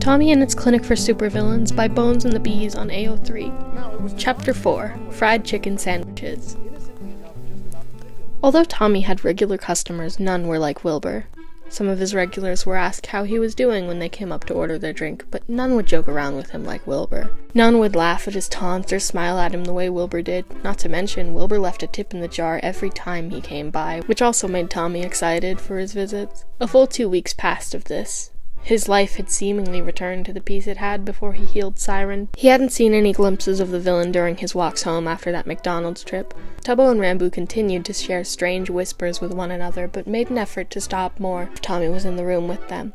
Tommyinnit's Clinic for Supervillains by Bones and the Bees on AO3. Chapter 4, Fried Chicken Sandwiches. Although Tommy had regular customers, none were like Wilbur. Some of his regulars were asked how he was doing when they came up to order their drink, but none would joke around with him like Wilbur. None would laugh at his taunts or smile at him the way Wilbur did. Not to mention, Wilbur left a tip in the jar every time he came by, which also made Tommy excited for his visits. A full 2 weeks passed of this. His life had seemingly returned to the peace it had before he healed Siren. He hadn't seen any glimpses of the villain during his walks home after that McDonald's trip. Tubbo and Rambo continued to share strange whispers with one another, but made an effort to stop more if Tommy was in the room with them.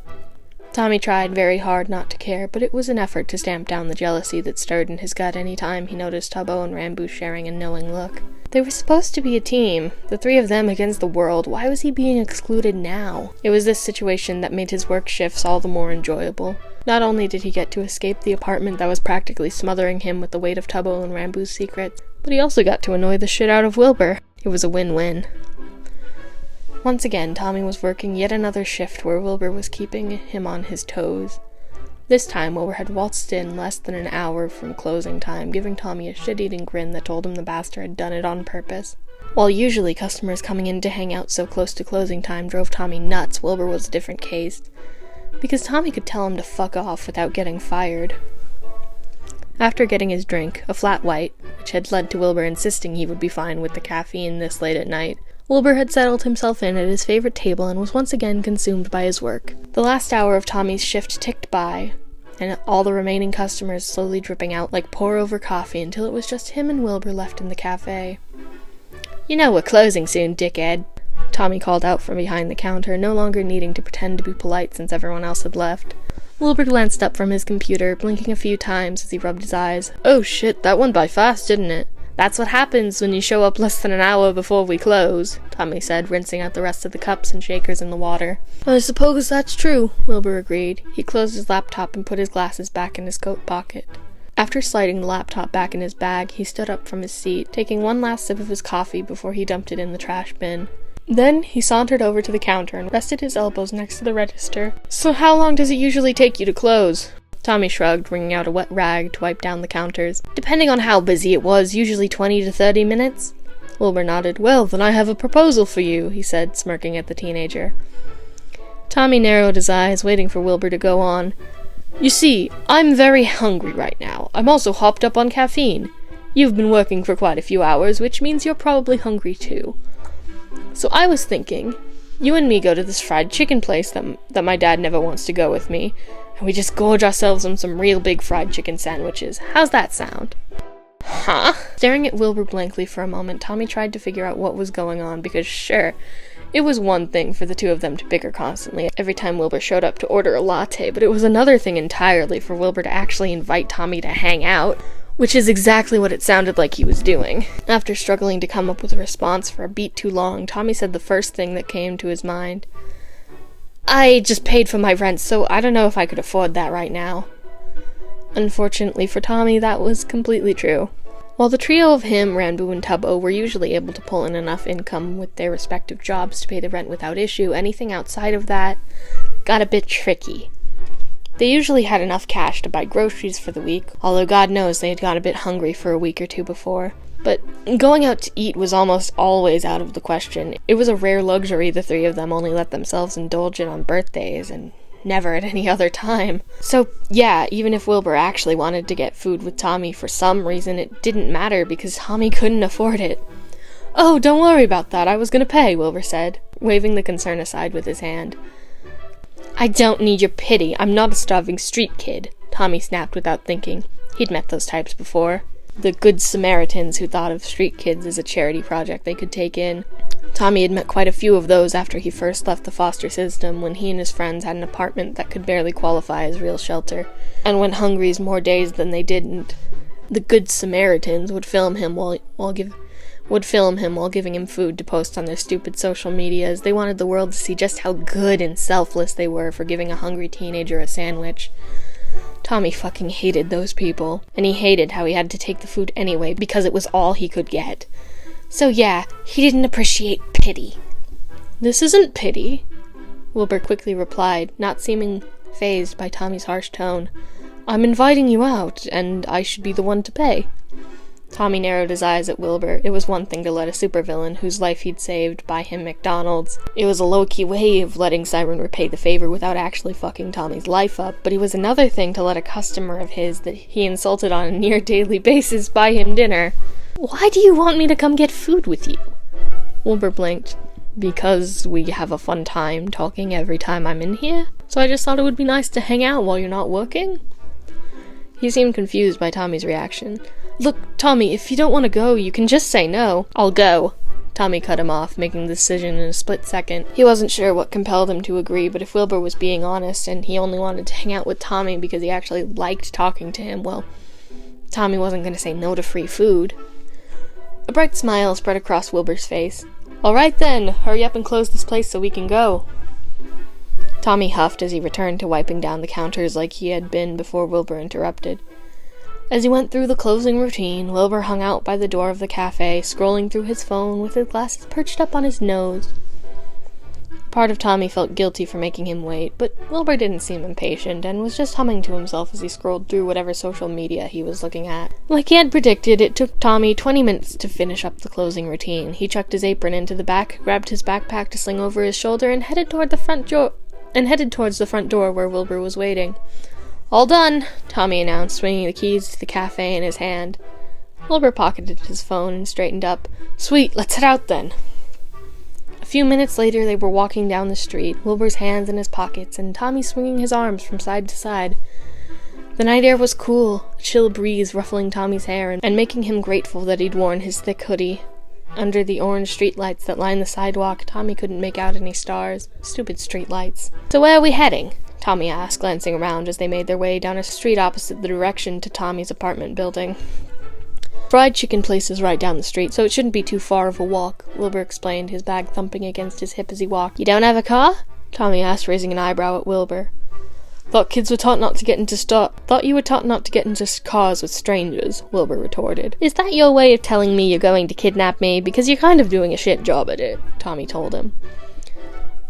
Tommy tried very hard not to care, but it was an effort to stamp down the jealousy that stirred in his gut any time he noticed Tubbo and Rambo sharing a knowing look. They were supposed to be a team, the three of them against the world. Why was he being excluded now? It was this situation that made his work shifts all the more enjoyable. Not only did he get to escape the apartment that was practically smothering him with the weight of Tubbo and Rambo's secrets, but he also got to annoy the shit out of Wilbur. It was a win-win. Once again, Tommy was working yet another shift where Wilbur was keeping him on his toes. This time, Wilbur had waltzed in less than an hour from closing time, giving Tommy a shit-eating grin that told him the bastard had done it on purpose. While usually customers coming in to hang out so close to closing time drove Tommy nuts, Wilbur was a different case, because Tommy could tell him to fuck off without getting fired. After getting his drink, a flat white, which had led to Wilbur insisting he would be fine with the caffeine this late at night, Wilbur had settled himself in at his favorite table and was once again consumed by his work. The last hour of Tommy's shift ticked by, and all the remaining customers slowly dripping out like pour-over coffee until it was just him and Wilbur left in the cafe. "You know we're closing soon, dickhead," Tommy called out from behind the counter, no longer needing to pretend to be polite since everyone else had left. Wilbur glanced up from his computer, blinking a few times as he rubbed his eyes. "Oh shit, that went by fast, didn't it?" "That's what happens when you show up less than an hour before we close," Tommy said, rinsing out the rest of the cups and shakers in the water. "I suppose that's true," Wilbur agreed. He closed his laptop and put his glasses back in his coat pocket. After sliding the laptop back in his bag, he stood up from his seat, taking one last sip of his coffee before he dumped it in the trash bin. Then he sauntered over to the counter and rested his elbows next to the register. "So how long does it usually take you to close?" Tommy shrugged, wringing out a wet rag to wipe down the counters. "Depending on how busy it was, usually 20 to 30 minutes. Wilbur nodded. "Well, then I have a proposal for you," he said, smirking at the teenager. Tommy narrowed his eyes, waiting for Wilbur to go on. "You see, I'm very hungry right now. I'm also hopped up on caffeine. You've been working for quite a few hours, which means you're probably hungry too. So I was thinking, you and me go to this fried chicken place that my dad never wants to go with me, and we just gorge ourselves on some real big fried chicken sandwiches. How's that sound?" "Huh?" Staring at Wilbur blankly for a moment, Tommy tried to figure out what was going on, because sure, it was one thing for the two of them to bicker constantly every time Wilbur showed up to order a latte, but it was another thing entirely for Wilbur to actually invite Tommy to hang out, which is exactly what it sounded like he was doing. After struggling to come up with a response for a beat too long, Tommy said the first thing that came to his mind. "I just paid for my rent, so I don't know if I could afford that right now." Unfortunately for Tommy, that was completely true. While the trio of him, Rambo, and Tubbo were usually able to pull in enough income with their respective jobs to pay the rent without issue, anything outside of that got a bit tricky. They usually had enough cash to buy groceries for the week, although God knows they had got a bit hungry for a week or two before. But going out to eat was almost always out of the question. It was a rare luxury the three of them only let themselves indulge in on birthdays, and never at any other time. So yeah, even if Wilbur actually wanted to get food with Tommy for some reason, it didn't matter because Tommy couldn't afford it. "Oh, don't worry about that, I was gonna pay," Wilbur said, waving the concern aside with his hand. "I don't need your pity, I'm not a starving street kid," Tommy snapped without thinking. He'd met those types before. The Good Samaritans who thought of street kids as a charity project they could take in. Tommy had met quite a few of those after he first left the foster system, when he and his friends had an apartment that could barely qualify as real shelter, and went hungry more days than they didn't. The Good Samaritans would film him while giving him food to post on their stupid social medias. They wanted the world to see just how good and selfless they were for giving a hungry teenager a sandwich. Tommy fucking hated those people, and he hated how he had to take the food anyway because it was all he could get. So yeah, he didn't appreciate pity. "This isn't pity," Wilbur quickly replied, not seeming fazed by Tommy's harsh tone. "I'm inviting you out, and I should be the one to pay." Tommy narrowed his eyes at Wilbur. It was one thing to let a supervillain, whose life he'd saved, buy him McDonald's. It was a low-key way of letting Siren repay the favor without actually fucking Tommy's life up, but it was another thing to let a customer of his that he insulted on a near-daily basis buy him dinner. "Why do you want me to come get food with you?" Wilbur blinked. "Because we have a fun time talking every time I'm in here, so I just thought it would be nice to hang out while you're not working." He seemed confused by Tommy's reaction. "Look, Tommy, if you don't want to go, you can just say no." "I'll go." Tommy cut him off, making the decision in a split second. He wasn't sure what compelled him to agree, but if Wilbur was being honest, and he only wanted to hang out with Tommy because he actually liked talking to him, well, Tommy wasn't going to say no to free food. A bright smile spread across Wilbur's face. "All right then, hurry up and close this place so we can go." Tommy huffed as he returned to wiping down the counters like he had been before Wilbur interrupted. As he went through the closing routine, Wilbur hung out by the door of the cafe, scrolling through his phone with his glasses perched up on his nose. Part of Tommy felt guilty for making him wait, but Wilbur didn't seem impatient, and was just humming to himself as he scrolled through whatever social media he was looking at. Like he had predicted, it took Tommy 20 minutes to finish up the closing routine. He chucked his apron into the back, grabbed his backpack to sling over his shoulder, and headed towards the front door where Wilbur was waiting. "All done," Tommy announced, swinging the keys to the cafe in his hand. Wilbur pocketed his phone and straightened up. "Sweet, let's head out then." A few minutes later, they were walking down the street, Wilbur's hands in his pockets, and Tommy swinging his arms from side to side. The night air was cool, a chill breeze ruffling Tommy's hair and making him grateful that he'd worn his thick hoodie. Under the orange streetlights that lined the sidewalk, Tommy couldn't make out any stars. Stupid streetlights. "So where are we heading?" Tommy asked, glancing around as they made their way down a street opposite the direction to Tommy's apartment building. "Fried chicken place is right down the street, so it shouldn't be too far of a walk," Wilbur explained, his bag thumping against his hip as he walked. "You don't have a car?" Tommy asked, raising an eyebrow at Wilbur. Thought you were taught not to get into cars with strangers," Wilbur retorted. "Is that your way of telling me you're going to kidnap me? Because you're kind of doing a shit job at it," Tommy told him.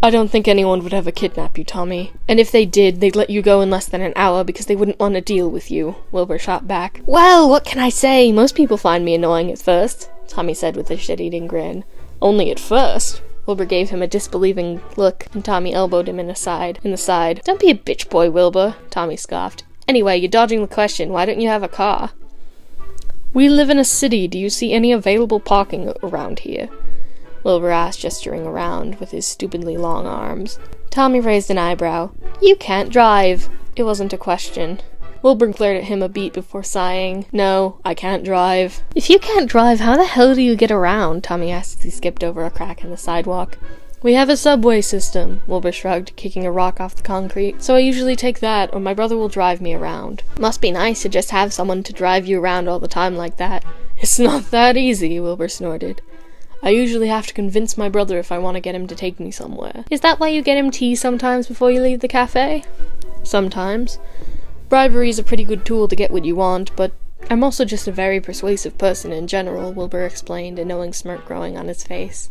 "I don't think anyone would ever kidnap you, Tommy. And if they did, they'd let you go in less than an hour because they wouldn't want to deal with you," Wilbur shot back. "Well, what can I say? Most people find me annoying at first," Tommy said with a shit-eating grin. "Only at first?" Wilbur gave him a disbelieving look, and Tommy elbowed him in the side. "Don't be a bitch boy, Wilbur," Tommy scoffed. "Anyway, you're dodging the question. Why don't you have a car?" "We live in a city. Do you see any available parking around here?" Wilbur asked, gesturing around with his stupidly long arms. Tommy raised an eyebrow. "You can't drive." It wasn't a question. Wilbur glared at him a beat before sighing. "No, I can't drive." "If you can't drive, how the hell do you get around?" Tommy asked as he skipped over a crack in the sidewalk. "We have a subway system," Wilbur shrugged, kicking a rock off the concrete. "So I usually take that, or my brother will drive me around." "Must be nice to just have someone to drive you around all the time like that." "It's not that easy," Wilbur snorted. "I usually have to convince my brother if I want to get him to take me somewhere." "Is that why you get him tea sometimes before you leave the cafe?" "Sometimes. Bribery is a pretty good tool to get what you want, but I'm also just a very persuasive person in general," Wilbur explained, a knowing smirk growing on his face.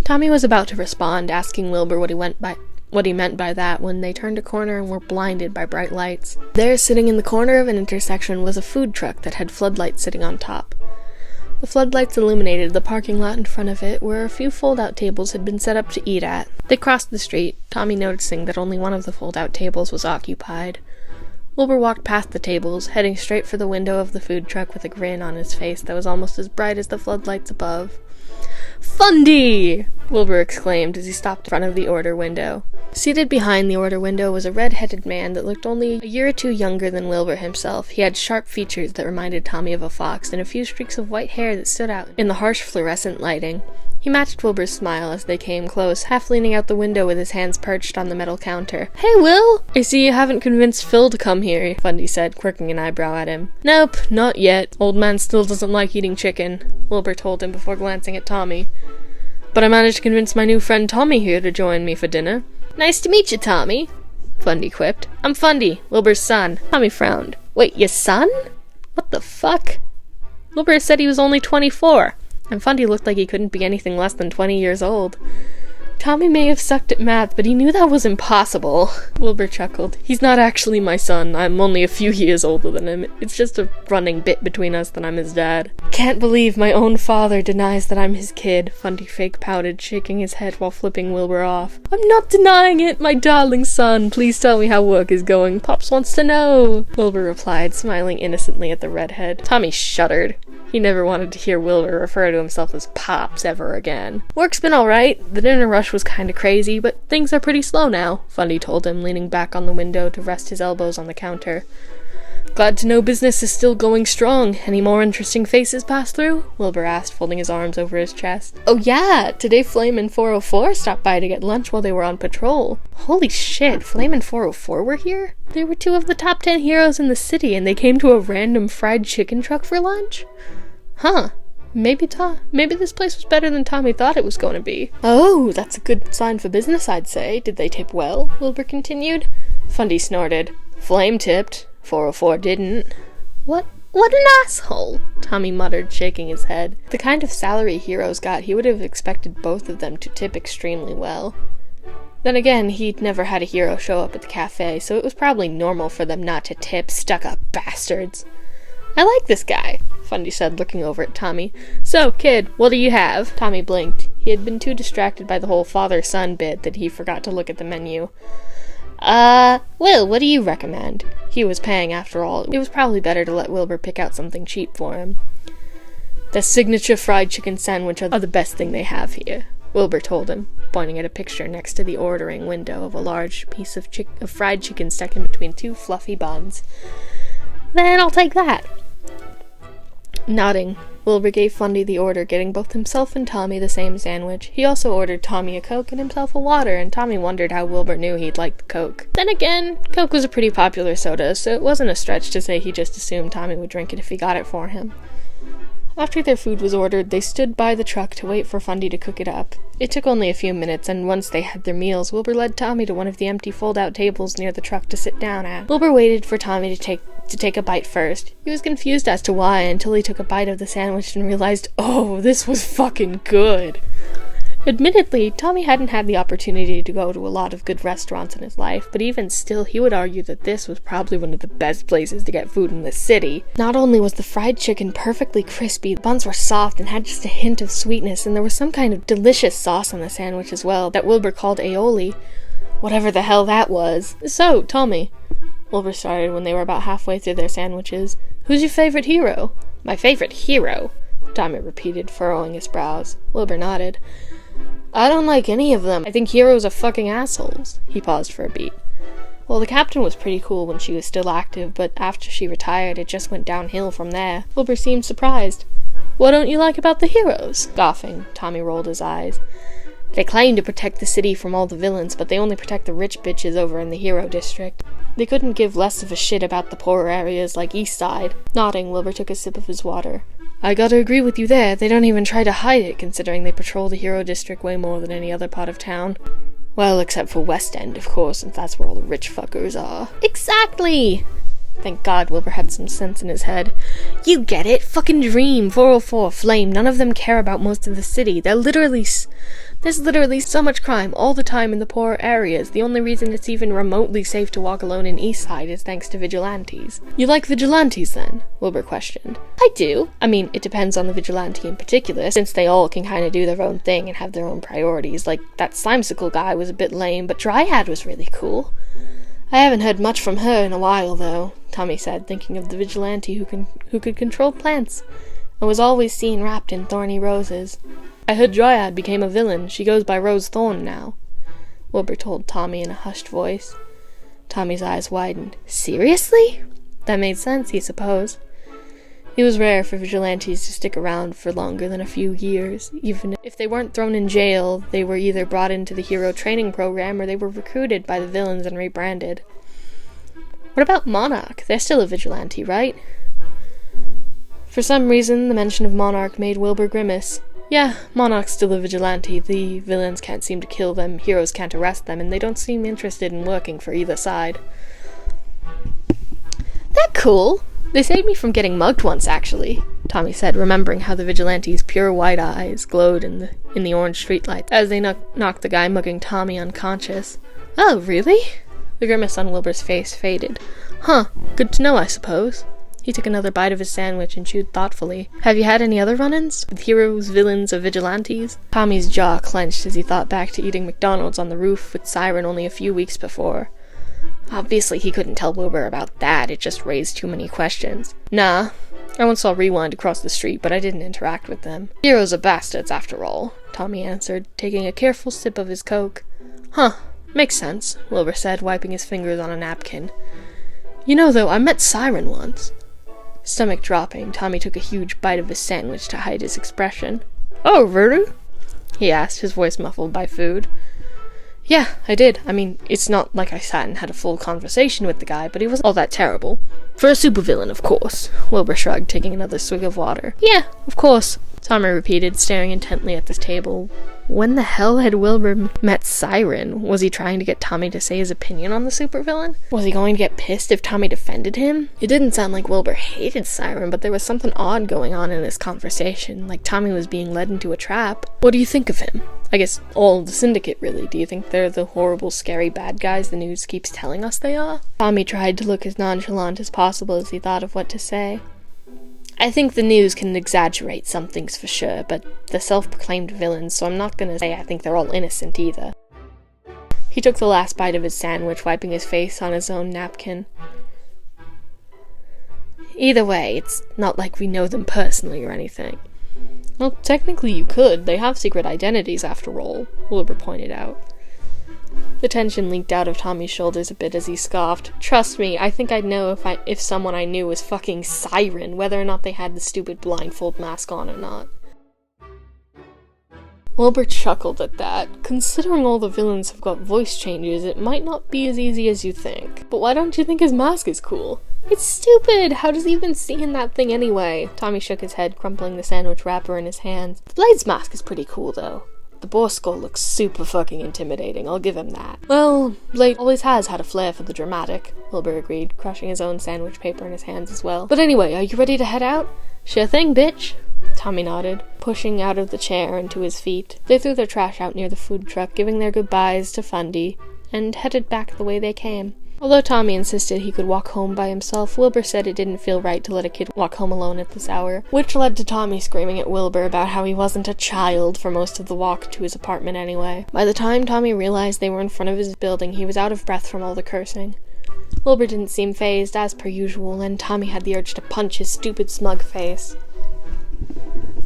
Tommy was about to respond, asking Wilbur what he meant by that, when they turned a corner and were blinded by bright lights. There, sitting in the corner of an intersection, was a food truck that had floodlights sitting on top. The floodlights illuminated the parking lot in front of it, where a few fold-out tables had been set up to eat at. They crossed the street, Tommy noticing that only one of the fold-out tables was occupied. Wilbur walked past the tables, heading straight for the window of the food truck with a grin on his face that was almost as bright as the floodlights above. "Fundy!" Wilbur exclaimed as he stopped in front of the order window. Seated behind the order window was a red-headed man that looked only a year or two younger than Wilbur himself. He had sharp features that reminded Tommy of a fox, and a few streaks of white hair that stood out in the harsh fluorescent lighting. He matched Wilbur's smile as they came close, half leaning out the window with his hands perched on the metal counter. "Hey, Will! I see you haven't convinced Phil to come here," Fundy said, quirking an eyebrow at him. "Nope, not yet. Old man still doesn't like eating chicken," Wilbur told him before glancing at Tommy. "But I managed to convince my new friend Tommy here to join me for dinner." "Nice to meet you, Tommy," Fundy quipped. "I'm Fundy, Wilbur's son." Tommy frowned. "Wait, your son? What the fuck?" Wilbur said he was only 24. And Fundy looked like he couldn't be anything less than 20 years old. Tommy may have sucked at math, but he knew that was impossible. Wilbur chuckled. He's not actually my son. I'm only a few years older than him. It's just a running bit between us that I'm his dad. Can't believe my own father denies that I'm his kid, Fundy fake pouted, shaking his head while flipping Wilbur off. I'm not denying it, my darling son. Please tell me how work is going. Pops wants to know, Wilbur replied, smiling innocently at the redhead. Tommy shuddered. He never wanted to hear Wilbur refer to himself as Pops ever again. Work's been alright. The dinner rush was kinda crazy, but things are pretty slow now, Fundy told him, leaning back on the window to rest his elbows on the counter. Glad to know business is still going strong. Any more interesting faces pass through? Wilbur asked, folding his arms over his chest. Oh yeah, today Flamin' 404 stopped by to get lunch while they were on patrol. Holy shit, Flamin' 404 were here? They were 2 of the top 10 heroes in the city, and they came to a random fried chicken truck for lunch? Huh. Maybe this place was better than Tommy thought it was going to be. Oh, that's a good sign for business, I'd say. Did they tip well? Wilbur continued. Fundy snorted. Flame tipped. 404 didn't. What an asshole, Tommy muttered, shaking his head. The kind of salary heroes got, he would have expected both of them to tip extremely well. Then again, he'd never had a hero show up at the cafe, so it was probably normal for them not to tip, stuck-up bastards. I like this guy, Fundy said, looking over at Tommy. So, kid, what do you have? Tommy blinked. He had been too distracted by the whole father-son bit that he forgot to look at the menu. Will, what do you recommend? He was paying after all. It was probably better to let Wilbur pick out something cheap for him. The signature fried chicken sandwich are the best thing they have here, Wilbur told him, pointing at a picture next to the ordering window of a large piece of fried chicken stuck in between 2 fluffy buns. Then I'll take that. Nodding, Wilbur gave Fundy the order, getting both himself and Tommy the same sandwich. He also ordered Tommy a Coke and himself a water, and Tommy wondered how Wilbur knew he'd like the Coke. Then again, Coke was a pretty popular soda, so it wasn't a stretch to say he just assumed Tommy would drink it if he got it for him. After their food was ordered, they stood by the truck to wait for Fundy to cook it up. It took only a few minutes, and once they had their meals, Wilbur led Tommy to one of the empty fold-out tables near the truck to sit down at. Wilbur waited for Tommy to take a bite first. He was confused as to why until he took a bite of the sandwich and realized, oh, this was fucking good. Admittedly, Tommy hadn't had the opportunity to go to a lot of good restaurants in his life, but even still, he would argue that this was probably one of the best places to get food in the city. Not only was the fried chicken perfectly crispy, the buns were soft and had just a hint of sweetness, and there was some kind of delicious sauce on the sandwich as well, that Wilbur called aioli. Whatever the hell that was. So, Tommy, Wilbur started when they were about halfway through their sandwiches. Who's your favorite hero? My favorite hero? Tommy repeated, furrowing his brows. Wilbur nodded. I don't like any of them. I think heroes are fucking assholes. He paused for a beat. Well, the captain was pretty cool when she was still active, but after she retired, it just went downhill from there. Wilbur seemed surprised. What don't you like about the heroes? Scoffing, Tommy rolled his eyes. They claim to protect the city from all the villains, but they only protect the rich bitches over in the hero district. They couldn't give less of a shit about the poorer areas like East Side. Nodding, Wilbur took a sip of his water. I gotta agree with you there. They don't even try to hide it, considering they patrol the hero district way more than any other part of town. Well, except for West End, of course, since that's where all the rich fuckers are. Exactly! Thank God Wilbur had some sense in his head. You get it? Fucking Dream, 404, Flame, none of them care about most of the city. There's literally so much crime all the time in the poorer areas. The only reason it's even remotely safe to walk alone in East Side is thanks to vigilantes. You like vigilantes, then? Wilbur questioned. I do. I mean, it depends on the vigilante in particular, since they all can kind of do their own thing and have their own priorities. Like, that Slimesicle guy was a bit lame, but Dryad was really cool. I haven't heard much from her in a while, though, Tommy said, thinking of the vigilante who could control plants, and was always seen wrapped in thorny roses. I heard Dryad became a villain. She goes by Rose Thorn now, Wilbur told Tommy in a hushed voice. Tommy's eyes widened. Seriously? That made sense, he supposed. It was rare for vigilantes to stick around for longer than a few years. Even if they weren't thrown in jail, they were either brought into the hero training program or they were recruited by the villains and rebranded. What about Monarch? They're still a vigilante, right? For some reason, the mention of Monarch made Wilbur grimace. Yeah, Monarch's still a vigilante. The villains can't seem to kill them, heroes can't arrest them, and they don't seem interested in working for either side. They're cool, They saved me from getting mugged once, actually, Tommy said, remembering how the vigilante's pure white eyes glowed in the orange streetlight as they knocked the guy mugging Tommy unconscious. Oh, really? The grimace on Wilbur's face faded. Huh, good to know, I suppose. He took another bite of his sandwich and chewed thoughtfully. Have you had any other run-ins? With heroes, villains, or vigilantes? Tommy's jaw clenched as he thought back to eating McDonald's on the roof with Siren only a few weeks before. Obviously he couldn't tell Wilbur about that, it just raised too many questions. Nah, I once saw Rewind across the street, but I didn't interact with them. Heroes are bastards, after all, Tommy answered, taking a careful sip of his Coke. Huh, makes sense, Wilbur said, wiping his fingers on a napkin. You know, though, I met Siren once. Stomach dropping, Tommy took a huge bite of his sandwich to hide his expression. Oh, really? He asked, his voice muffled by food. Yeah, I did. I mean, it's not like I sat and had a full conversation with the guy, but he wasn't all that terrible. For a supervillain, of course, Wilbur shrugged, taking another swig of water. Yeah, of course, Tommy repeated, staring intently at the table. When the hell had Wilbur met Siren? Was he trying to get Tommy to say his opinion on the supervillain? Was he going to get pissed if Tommy defended him? It didn't sound like Wilbur hated Siren, but there was something odd going on in this conversation, like Tommy was being led into a trap. What do you think of him? I guess all of the syndicate, really. Do you think they're the horrible, scary bad guys the news keeps telling us they are? Tommy tried to look as nonchalant as possible as he thought of what to say. I think the news can exaggerate some things for sure, but they're self-proclaimed villains, so I'm not gonna say I think they're all innocent either. He took the last bite of his sandwich, wiping his face on his own napkin. Either way, it's not like we know them personally or anything. Well, technically you could. They have secret identities, after all, Wilbur pointed out. The tension leaked out of Tommy's shoulders a bit as he scoffed. Trust me, I think I'd know if someone I knew was fucking Siren, whether or not they had the stupid blindfold mask on or not. Wilbur chuckled at that. Considering all the villains have got voice changes, it might not be as easy as you think. But why don't you think his mask is cool? It's stupid! How does he even see in that thing anyway? Tommy shook his head, crumpling the sandwich wrapper in his hands. The Blade's mask is pretty cool, though. The boar skull looks super fucking intimidating, I'll give him that. Well, Blade always has had a flair for the dramatic, Wilbur agreed, crushing his own sandwich paper in his hands as well. But anyway, are you ready to head out? Sure thing, bitch. Tommy nodded, pushing out of the chair and to his feet. They threw their trash out near the food truck, giving their goodbyes to Fundy, and headed back the way they came. Although Tommy insisted he could walk home by himself, Wilbur said it didn't feel right to let a kid walk home alone at this hour, which led to Tommy screaming at Wilbur about how he wasn't a child for most of the walk to his apartment anyway. By the time Tommy realized they were in front of his building, he was out of breath from all the cursing. Wilbur didn't seem fazed, as per usual, and Tommy had the urge to punch his stupid smug face.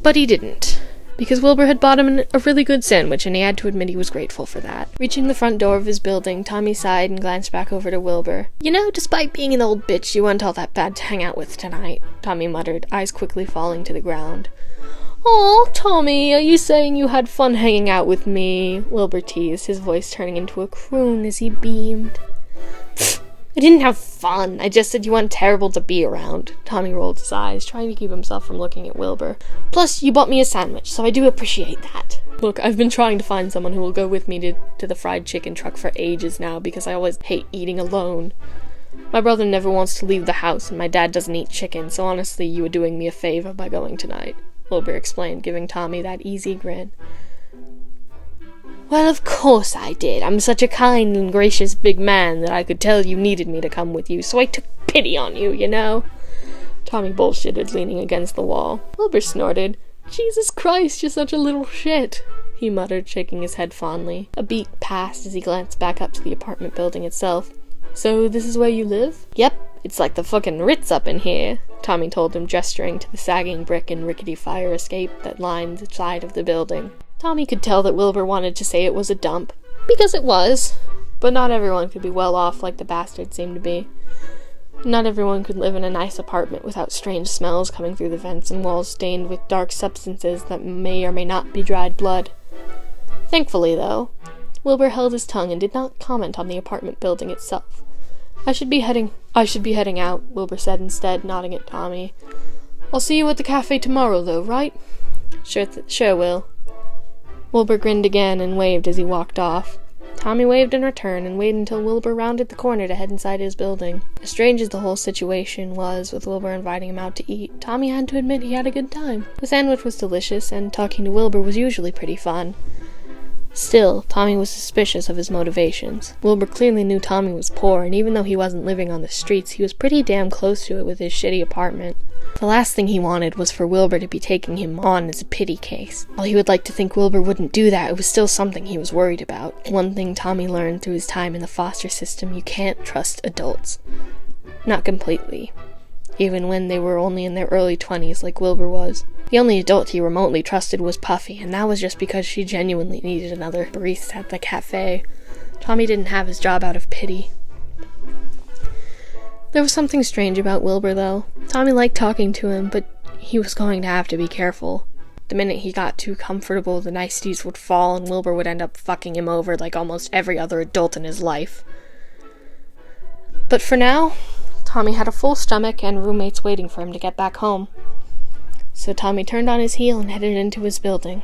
But he didn't, because Wilbur had bought him a really good sandwich, and he had to admit he was grateful for that. Reaching the front door of his building, Tommy sighed and glanced back over to Wilbur. You know, despite being an old bitch, you weren't all that bad to hang out with tonight, Tommy muttered, eyes quickly falling to the ground. Aw, Tommy, are you saying you had fun hanging out with me? Wilbur teased, his voice turning into a croon as he beamed. I didn't have fun. I just said you weren't terrible to be around. Tommy rolled his eyes, trying to keep himself from looking at Wilbur. Plus, you bought me a sandwich, so I do appreciate that. Look, I've been trying to find someone who will go with me to the fried chicken truck for ages now, because I always hate eating alone. My brother never wants to leave the house, and my dad doesn't eat chicken, so honestly, you were doing me a favor by going tonight, Wilbur explained, giving Tommy that easy grin. Well, of course I did. I'm such a kind and gracious big man that I could tell you needed me to come with you, so I took pity on you, you know? Tommy bullshitted, leaning against the wall. Wilbur snorted. Jesus Christ, you're such a little shit, he muttered, shaking his head fondly. A beat passed as he glanced back up to the apartment building itself. So this is where you live? Yep, it's like the fucking Ritz up in here, Tommy told him, gesturing to the sagging brick and rickety fire escape that lined the side of the building. Tommy could tell that Wilbur wanted to say it was a dump, because it was, but not everyone could be well off like the bastard seemed to be. Not everyone could live in a nice apartment without strange smells coming through the vents and walls stained with dark substances that may or may not be dried blood. Thankfully, though, Wilbur held his tongue and did not comment on the apartment building itself. I should be heading out, Wilbur said instead, nodding at Tommy. I'll see you at the cafe tomorrow, though, right? Sure, Will. Wilbur grinned again and waved as he walked off. Tommy waved in return and waited until Wilbur rounded the corner to head inside his building. As strange as the whole situation was, with Wilbur inviting him out to eat, Tommy had to admit he had a good time. The sandwich was delicious, and talking to Wilbur was usually pretty fun. Still, Tommy was suspicious of his motivations. Wilbur clearly knew Tommy was poor, and even though he wasn't living on the streets, he was pretty damn close to it with his shitty apartment. The last thing he wanted was for Wilbur to be taking him on as a pity case. While he would like to think Wilbur wouldn't do that, it was still something he was worried about. One thing Tommy learned through his time in the foster system: you can't trust adults. Not completely. Even when they were only in their early 20s, like Wilbur was. The only adult he remotely trusted was Puffy, and that was just because she genuinely needed another barista at the cafe. Tommy didn't have his job out of pity. There was something strange about Wilbur, though. Tommy liked talking to him, but he was going to have to be careful. The minute he got too comfortable, the niceties would fall, and Wilbur would end up fucking him over like almost every other adult in his life. But for now, Tommy had a full stomach and roommates waiting for him to get back home. So Tommy turned on his heel and headed into his building.